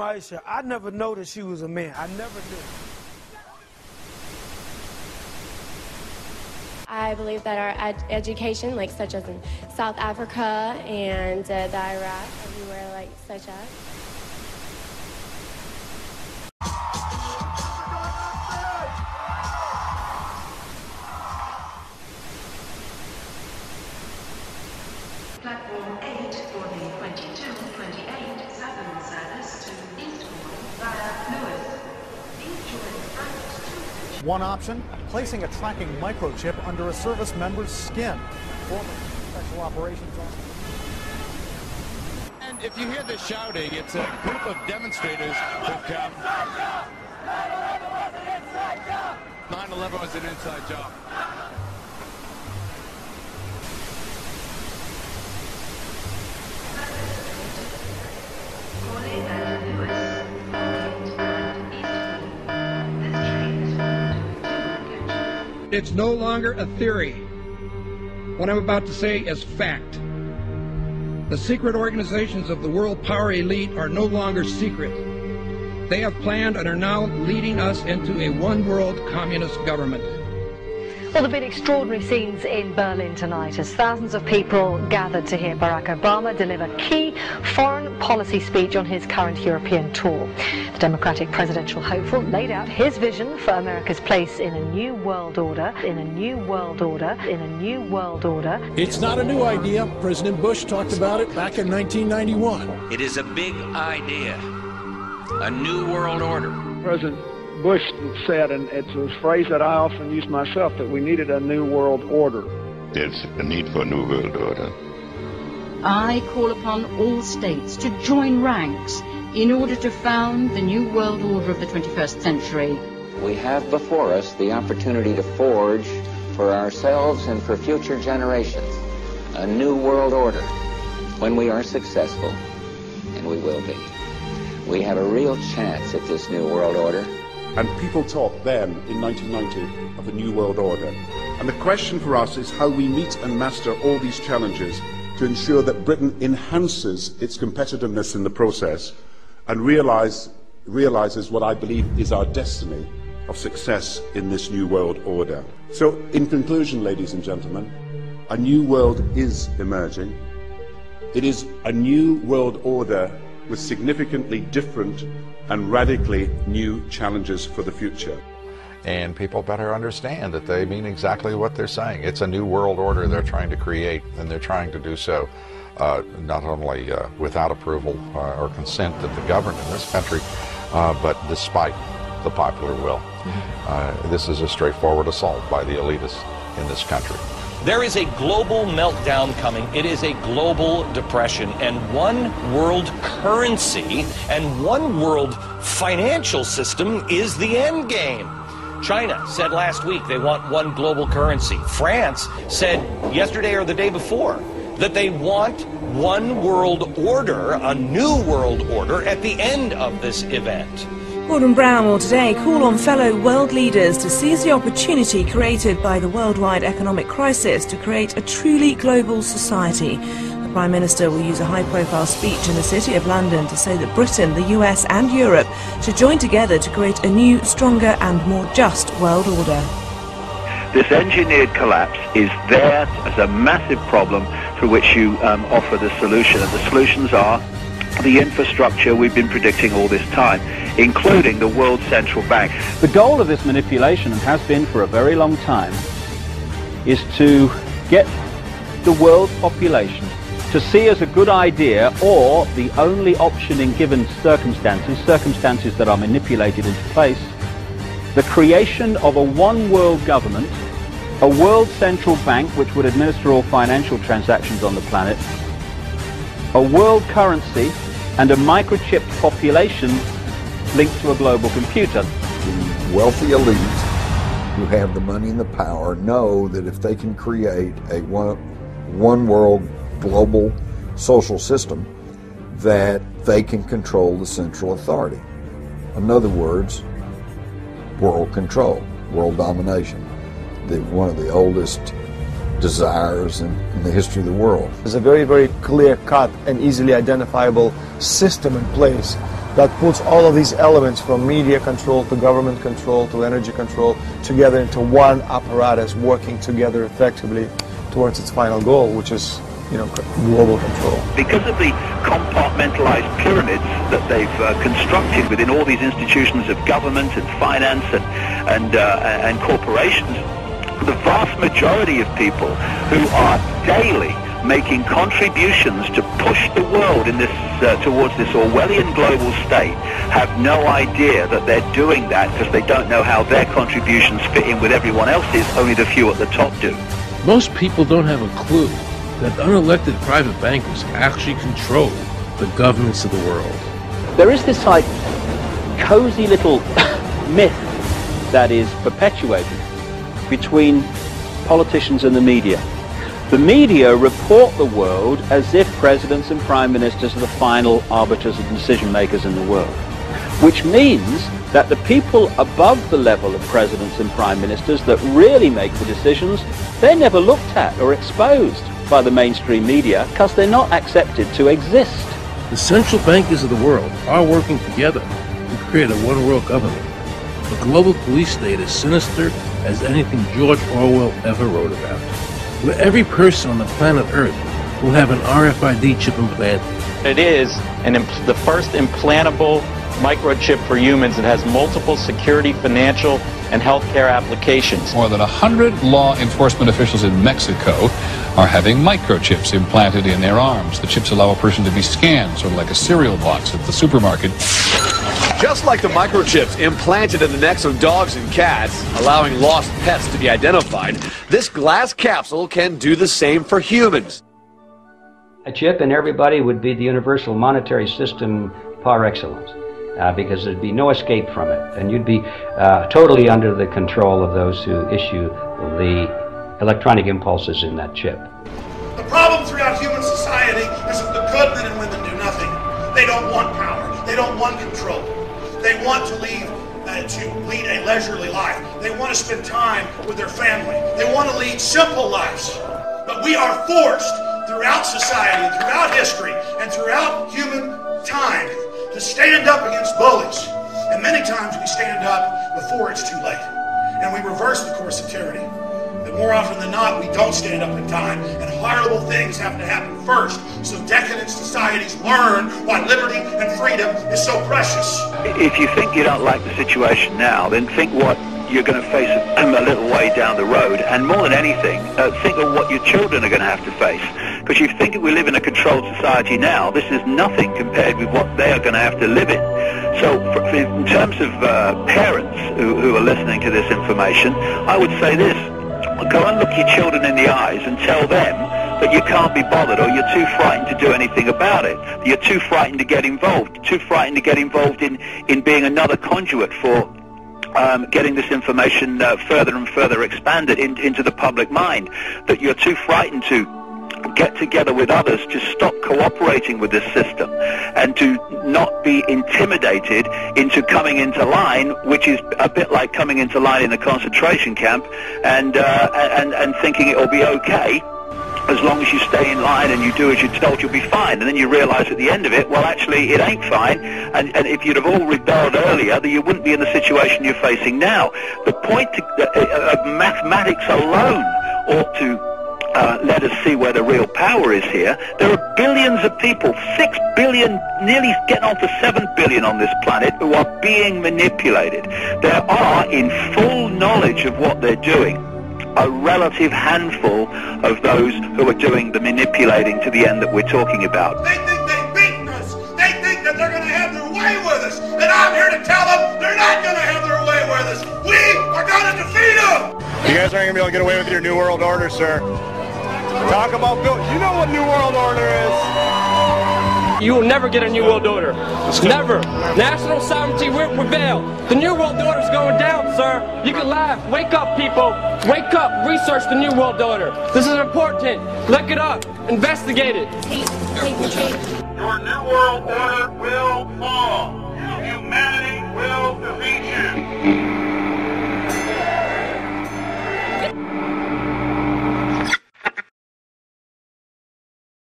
Maisha, I never noticed she was a man. I never knew. I believe that our education, like such as in South Africa and the Iraq, everywhere like such as. Platform 8 for the 22-28 Southern service to Eastbourne via Lewis. One option, placing a tracking microchip under a service member's skin. Former Special Operations Officer. And if you hear the shouting, it's a group of demonstrators who come. 9/11 was an inside job. It's no longer a theory. What I'm about to say is fact. The secret organizations of the world power elite are no longer secret. They have planned and are now leading us into a one-world communist government. Well, there have been extraordinary scenes in Berlin tonight as thousands of people gathered to hear Barack Obama deliver key foreign policy speech on his current European tour. The Democratic presidential hopeful laid out his vision for America's place in a new world order, in a new world order, in a new world order. It's not a new idea. President Bush talked about it back in 1991. It is a big idea, a new world order. President Bush said, and it's a phrase that I often use myself, that we needed a new world order. There's a need for a new world order. I call upon all states to join ranks in order to found the new world order of the 21st century. We have before us the opportunity to forge for ourselves and for future generations a new world order. When we are successful, and we will be, we have a real chance at this new world order. And people talked then, in 1990, of a new world order. And the question for us is how we meet and master all these challenges to ensure that Britain enhances its competitiveness in the process and realizes what I believe is our destiny of success in this new world order. So, in conclusion, ladies and gentlemen, a new world is emerging. It is a new world order with significantly different and radically new challenges for the future. And people better understand that they mean exactly what they're saying. It's a new world order they're trying to create, and they're trying to do so not only without approval or consent of the governed in this country, but despite the popular will. This is a straightforward assault by the elitists in this country. There is a global meltdown coming. It is a global depression, and one world currency and one world financial system is the end game. China said last week they want one global currency. France said yesterday or the day before that they want one world order, a new world order, at the end of this event. Gordon Brown will today call on fellow world leaders to seize the opportunity created by the worldwide economic crisis to create a truly global society. The Prime Minister will use a high-profile speech in the City of London to say that Britain, the US and Europe should join together to create a new, stronger and more just world order. This engineered collapse is there as a massive problem through which you offer the solution, and the solutions are the infrastructure we've been predicting all this time, including the World Central Bank. The goal of this manipulation, and has been for a very long time, is to get the world population to see as a good idea, or the only option in given circumstances that are manipulated into place, the creation of a one world government, a world central bank which would administer all financial transactions on the planet, a world currency, and a microchipped population linked to a global computer. The wealthy elite who have the money and the power know that if they can create a one world global social system, that they can control the central authority. In other words, world control, world domination, one of the oldest desires in the history of the world. There's a very, very clear-cut and easily identifiable system in place that puts all of these elements from media control to government control to energy control together into one apparatus working together effectively towards its final goal, which is, global control. Because of the compartmentalized pyramids that they've constructed within all these institutions of government and finance and corporations, the vast majority of people who are daily making contributions to push the world in this towards this Orwellian global state have no idea that they're doing that because they don't know how their contributions fit in with everyone else's. Only the few at the top do. Most people don't have a clue that unelected private bankers actually control the governments of the world. There is this cozy little myth that is perpetuated between politicians and the media. The media report the world as if presidents and prime ministers are the final arbiters and decision makers in the world, which means that the people above the level of presidents and prime ministers that really make the decisions, they're never looked at or exposed by the mainstream media because they're not accepted to exist. The central bankers of the world are working together to create a one-world government. The global police state is sinister as anything George Orwell ever wrote about, where every person on the planet Earth will have an RFID chip implanted. It is the first implantable microchip for humans that has multiple security, financial, and healthcare applications. More than 100 law enforcement officials in Mexico are having microchips implanted in their arms. The chips allow a person to be scanned, sort of like a cereal box at the supermarket. Just like the microchips implanted in the necks of dogs and cats, allowing lost pets to be identified, this glass capsule can do the same for humans. A chip in everybody would be the universal monetary system par excellence, because there'd be no escape from it, and you'd be totally under the control of those who issue the electronic impulses in that chip. The problem throughout human society is that the good men and women do nothing. They don't want power. They don't want control. They want to lead a leisurely life. They want to spend time with their family. They want to lead simple lives. But we are forced throughout society, and throughout history, and throughout human time to stand up against bullies. And many times we stand up before it's too late. And we reverse the course of tyranny. But more often than not, we don't stand up in time, and horrible things have to happen first, so decadent societies learn why liberty and freedom is so precious. If you think you don't like the situation now, then think what you're going to face a little way down the road, and more than anything, think of what your children are going to have to face. Because you think we live in a controlled society now, this is nothing compared with what they are going to have to live in. So in terms of parents who are listening to this information, I would say this: go and look your children in the eyes and tell them that you can't be bothered, or you're too frightened to do anything about it. You're too frightened to get involved, too frightened to get involved in being another conduit for getting this information further and further expanded into the public mind, that you're too frightened to get together with others to stop cooperating with this system and to not be intimidated into coming into line, which is a bit like coming into line in a concentration camp and thinking it'll be okay. As long as you stay in line and you do as you're told, you'll be fine. And then you realize at the end of it, well, actually, it ain't fine. And if you'd have all rebelled earlier, then you wouldn't be in the situation you're facing now. The point of mathematics alone ought to let us see where the real power is here. There are billions of people, 6 billion, nearly getting on to 7 billion on this planet, who are being manipulated. There are, in full knowledge of what they're doing, a relative handful of those who are doing the manipulating to the end that we're talking about. They think they've beaten us. They think that they're going to have their way with us. And I'm here to tell them they're not going to have their way with us. We are going to defeat them. You guys aren't going to be able to get away with your New World Order, sir. Talk about Bill. You know what New World Order is. You will never get a New World Order. Never. National sovereignty will prevail. The New World Order is going down, sir. You can laugh. Wake up, people. Wake up. Research the New World Order. This is important. Look it up. Investigate it. Your New World Order will fall. Humanity will defeat